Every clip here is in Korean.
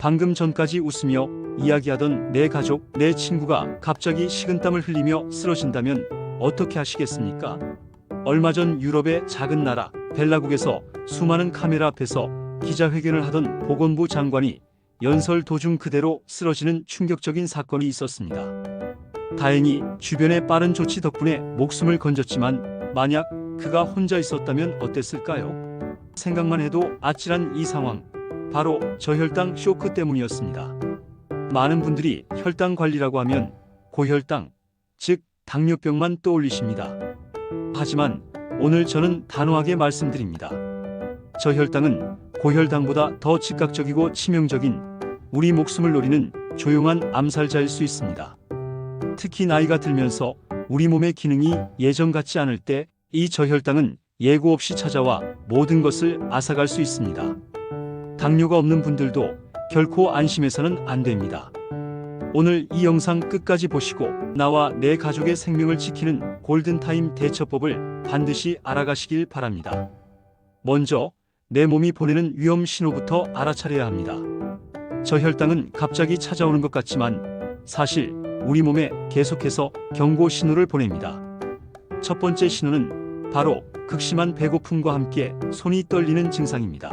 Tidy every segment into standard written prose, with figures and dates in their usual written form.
방금 전까지 웃으며 이야기하던 내 가족, 내 친구가 갑자기 식은땀을 흘리며 쓰러진다면 어떻게 하시겠습니까? 얼마 전 유럽의 작은 나라 벨라국에서 수많은 카메라 앞에서 기자회견을 하던 보건부 장관이 연설 도중 그대로 쓰러지는 충격적인 사건이 있었습니다. 다행히 주변의 빠른 조치 덕분에 목숨을 건졌지만 만약 그가 혼자 있었다면 어땠을까요? 생각만 해도 아찔한 이 상황, 바로 저혈당 쇼크 때문이었습니다. 많은 분들이 혈당 관리라고 하면 고혈당, 즉 당뇨병만 떠올리십니다. 하지만 오늘 저는 단호하게 말씀드립니다. 저혈당은 고혈당보다 더 즉각적이고 치명적인 우리 목숨을 노리는 조용한 암살자일 수 있습니다. 특히 나이가 들면서 우리 몸의 기능이 예전 같지 않을 때 이 저혈당은 예고 없이 찾아와 모든 것을 앗아갈 수 있습니다. 당뇨가 없는 분들도 결코 안심해서는 안 됩니다. 오늘 이 영상 끝까지 보시고 나와 내 가족의 생명을 지키는 골든타임 대처법을 반드시 알아가시길 바랍니다. 먼저 내 몸이 보내는 위험 신호부터 알아차려야 합니다. 저혈당은 갑자기 찾아오는 것 같지만 사실 우리 몸에 계속해서 경고 신호를 보냅니다. 첫 번째 신호는 바로 극심한 배고픔과 함께 손이 떨리는 증상입니다.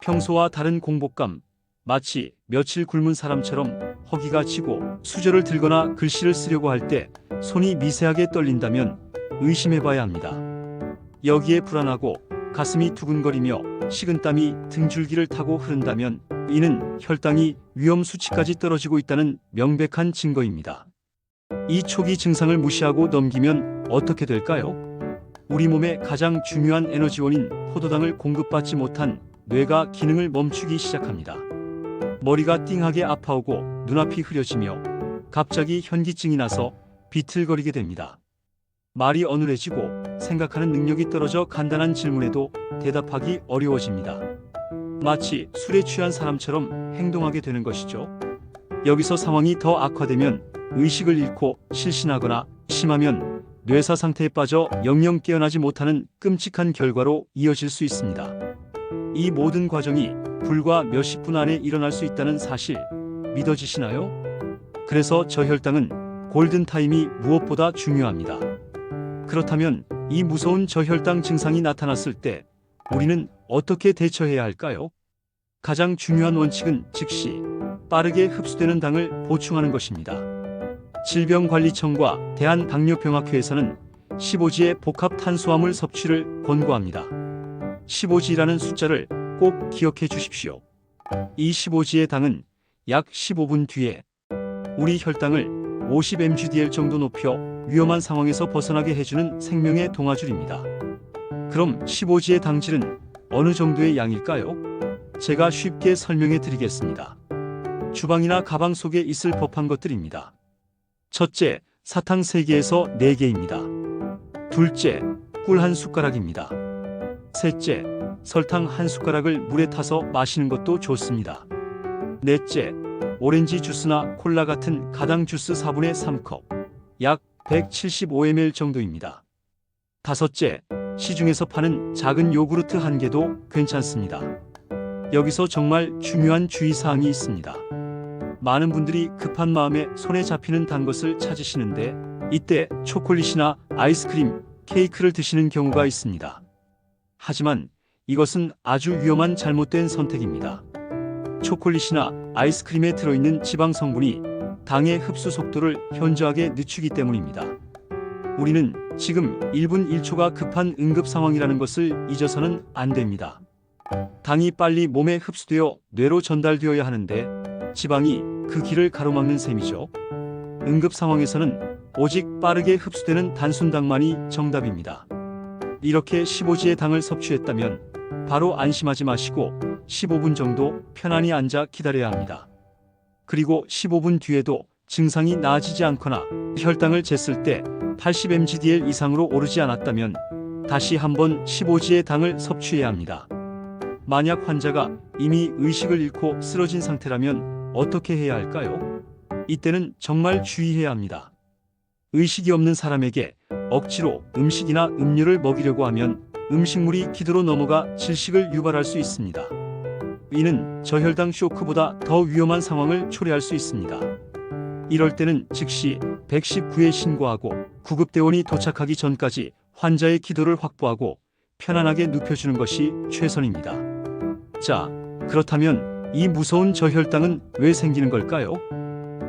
평소와 다른 공복감, 마치 며칠 굶은 사람처럼 허기가 지고 수저를 들거나 글씨를 쓰려고 할 때 손이 미세하게 떨린다면 의심해봐야 합니다. 여기에 불안하고 가슴이 두근거리며 식은땀이 등줄기를 타고 흐른다면 이는 혈당이 위험 수치까지 떨어지고 있다는 명백한 증거입니다. 이 초기 증상을 무시하고 넘기면 어떻게 될까요? 우리 몸의 가장 중요한 에너지원인 포도당을 공급받지 못한 뇌가 기능을 멈추기 시작합니다. 머리가 띵하게 아파오고 눈앞이 흐려지며 갑자기 현기증이 나서 비틀거리게 됩니다. 말이 어눌해지고 생각하는 능력이 떨어져 간단한 질문에도 대답하기 어려워집니다. 마치 술에 취한 사람처럼 행동하게 되는 것이죠. 여기서 상황이 더 악화되면 의식을 잃고 실신하거나 심하면 뇌사 상태에 빠져 영영 깨어나지 못하는 끔찍한 결과로 이어질 수 있습니다. 이 모든 과정이 불과 몇십 분 안에 일어날 수 있다는 사실 믿어지시나요? 그래서 저혈당은 골든타임이 무엇보다 중요합니다. 그렇다면 이 무서운 저혈당 증상이 나타났을 때 우리는 어떻게 대처해야 할까요? 가장 중요한 원칙은 즉시 빠르게 흡수되는 당을 보충하는 것입니다. 질병관리청과 대한당뇨병학회에서는 15g의 복합 탄수화물 섭취를 권고합니다. 15g라는 숫자를 꼭 기억해 주십시오. 이 15g의 당은 약 15분 뒤에 우리 혈당을 50mg/dl 정도 높여 위험한 상황에서 벗어나게 해주는 생명의 동아줄입니다. 그럼 15g의 당질은 어느 정도의 양일까요? 제가 쉽게 설명해 드리겠습니다. 주방이나 가방 속에 있을 법한 것들입니다. 첫째, 사탕 3개에서 4개입니다. 둘째, 꿀 1숟가락입니다. 셋째, 설탕 1숟가락을 물에 타서 마시는 것도 좋습니다. 넷째, 오렌지 주스나 콜라 같은 가당 주스 4분의 3컵, 약 175ml 정도입니다. 다섯째, 시중에서 파는 작은 요구르트 1개도 괜찮습니다. 여기서 정말 중요한 주의사항이 있습니다. 많은 분들이 급한 마음에 손에 잡히는 단 것을 찾으시는데 이때 초콜릿이나 아이스크림, 케이크를 드시는 경우가 있습니다. 하지만 이것은 아주 위험한 잘못된 선택입니다. 초콜릿이나 아이스크림에 들어있는 지방 성분이 당의 흡수 속도를 현저하게 늦추기 때문입니다. 우리는 지금 1분 1초가 급한 응급 상황이라는 것을 잊어서는 안 됩니다. 당이 빨리 몸에 흡수되어 뇌로 전달되어야 하는데 지방이 그 길을 가로막는 셈이죠. 응급 상황에서는 오직 빠르게 흡수되는 단순당만이 정답입니다. 이렇게 15g의 당을 섭취했다면 바로 안심하지 마시고 15분 정도 편안히 앉아 기다려야 합니다. 그리고 15분 뒤에도 증상이 나아지지 않거나 혈당을 쟀을 때 80mg/dl 이상으로 오르지 않았다면 다시 한번 15g의 당을 섭취해야 합니다. 만약 환자가 이미 의식을 잃고 쓰러진 상태라면 어떻게 해야 할까요? 이때는 정말 주의해야 합니다. 의식이 없는 사람에게 억지로 음식이나 음료를 먹이려고 하면 음식물이 기도로 넘어가 질식을 유발할 수 있습니다. 이는 저혈당 쇼크보다 더 위험한 상황을 초래할 수 있습니다. 이럴 때는 즉시 119에 신고하고 구급대원이 도착하기 전까지 환자의 기도를 확보하고 편안하게 눕혀주는 것이 최선입니다. 자, 그렇다면 이 무서운 저혈당은 왜 생기는 걸까요?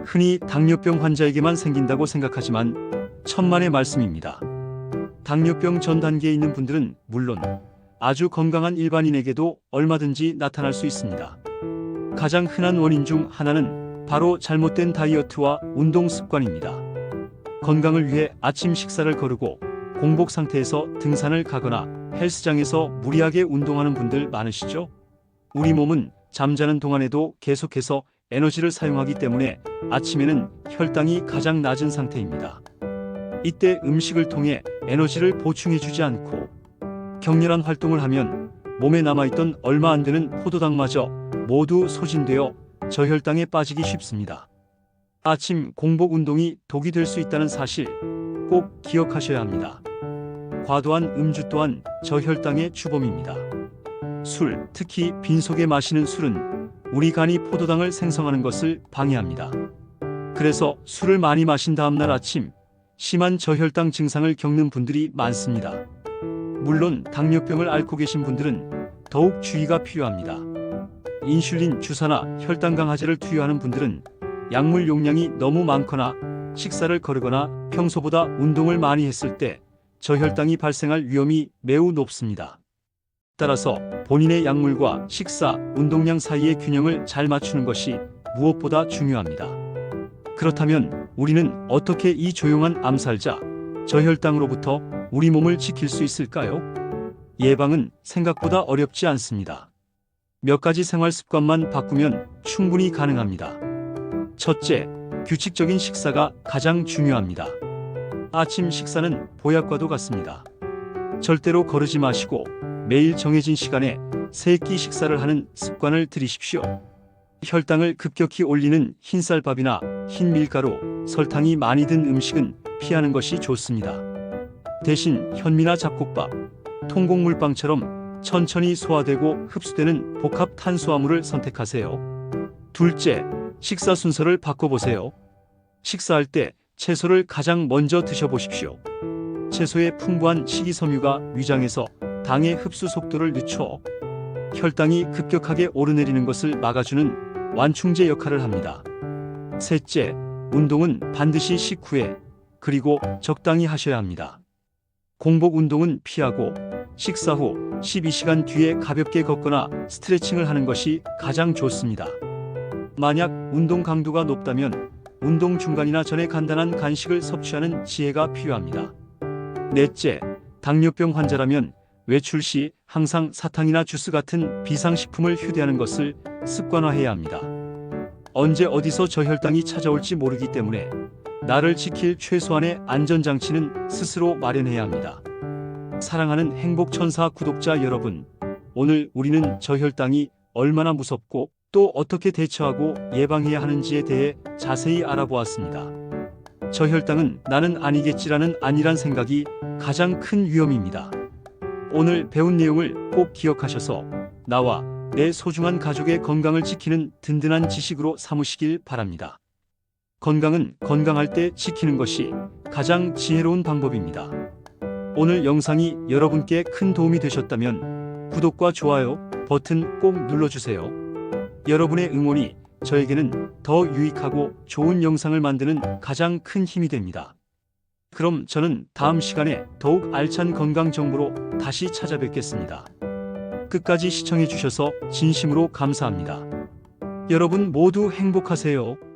흔히 당뇨병 환자에게만 생긴다고 생각하지만 천만의 말씀입니다. 당뇨병 전 단계에 있는 분들은 물론 아주 건강한 일반인에게도 얼마든지 나타날 수 있습니다. 가장 흔한 원인 중 하나는 바로 잘못된 다이어트와 운동 습관입니다. 건강을 위해 아침 식사를 거르고 공복 상태에서 등산을 가거나 헬스장에서 무리하게 운동하는 분들 많으시죠? 우리 몸은 잠자는 동안에도 계속해서 에너지를 사용하기 때문에 아침에는 혈당이 가장 낮은 상태입니다. 이때 음식을 통해 에너지를 보충해주지 않고 격렬한 활동을 하면 몸에 남아있던 얼마 안 되는 포도당마저 모두 소진되어 저혈당에 빠지기 쉽습니다. 아침 공복 운동이 독이 될 수 있다는 사실 꼭 기억하셔야 합니다. 과도한 음주 또한 저혈당의 주범입니다. 술, 특히 빈속에 마시는 술은 우리 간이 포도당을 생성하는 것을 방해합니다. 그래서 술을 많이 마신 다음 날 아침 심한 저혈당 증상을 겪는 분들이 많습니다. 물론 당뇨병을 앓고 계신 분들은 더욱 주의가 필요합니다. 인슐린 주사나 혈당 강화제를 투여하는 분들은 약물 용량이 너무 많거나 식사를 거르거나 평소보다 운동을 많이 했을 때 저혈당이 발생할 위험이 매우 높습니다. 따라서 본인의 약물과 식사, 운동량 사이의 균형을 잘 맞추는 것이 무엇보다 중요합니다. 그렇다면 우리는 어떻게 이 조용한 암살자, 저혈당으로부터 우리 몸을 지킬 수 있을까요? 예방은 생각보다 어렵지 않습니다. 몇 가지 생활 습관만 바꾸면 충분히 가능합니다. 첫째, 규칙적인 식사가 가장 중요합니다. 아침 식사는 보약과도 같습니다. 절대로 거르지 마시고 매일 정해진 시간에 3끼 식사를 하는 습관을 들이십시오. 혈당을 급격히 올리는 흰쌀밥이나 흰 밀가루, 설탕이 많이 든 음식은 피하는 것이 좋습니다. 대신 현미나 잡곡밥, 통곡물빵처럼 천천히 소화되고 흡수되는 복합 탄수화물을 선택하세요. 둘째, 식사 순서를 바꿔보세요. 식사할 때 채소를 가장 먼저 드셔보십시오. 채소의 풍부한 식이섬유가 위장에서 당의 흡수 속도를 늦춰 혈당이 급격하게 오르내리는 것을 막아주는 완충제 역할을 합니다. 셋째, 운동은 반드시 식후에 그리고 적당히 하셔야 합니다. 공복 운동은 피하고 식사 후 12시간 뒤에 가볍게 걷거나 스트레칭을 하는 것이 가장 좋습니다. 만약 운동 강도가 높다면 운동 중간이나 전에 간단한 간식을 섭취하는 지혜가 필요합니다. 넷째, 당뇨병 환자라면 외출 시 항상 사탕이나 주스 같은 비상식품을 휴대하는 것을 습관화해야 합니다. 언제 어디서 저혈당이 찾아올지 모르기 때문에 나를 지킬 최소한의 안전장치는 스스로 마련해야 합니다. 사랑하는 행복천사 구독자 여러분, 오늘 우리는 저혈당이 얼마나 무섭고 또 어떻게 대처하고 예방해야 하는지에 대해 자세히 알아보았습니다. 저혈당은 나는 아니겠지라는 안일한 생각이 가장 큰 위험입니다. 오늘 배운 내용을 꼭 기억하셔서 나와 내 소중한 가족의 건강을 지키는 든든한 지식으로 삼으시길 바랍니다. 건강은 건강할 때 지키는 것이 가장 지혜로운 방법입니다. 오늘 영상이 여러분께 큰 도움이 되셨다면 구독과 좋아요 버튼 꼭 눌러주세요. 여러분의 응원이 저에게는 더 유익하고 좋은 영상을 만드는 가장 큰 힘이 됩니다. 그럼 저는 다음 시간에 더욱 알찬 건강 정보로 다시 찾아뵙겠습니다. 끝까지 시청해 주셔서 진심으로 감사합니다. 여러분 모두 행복하세요.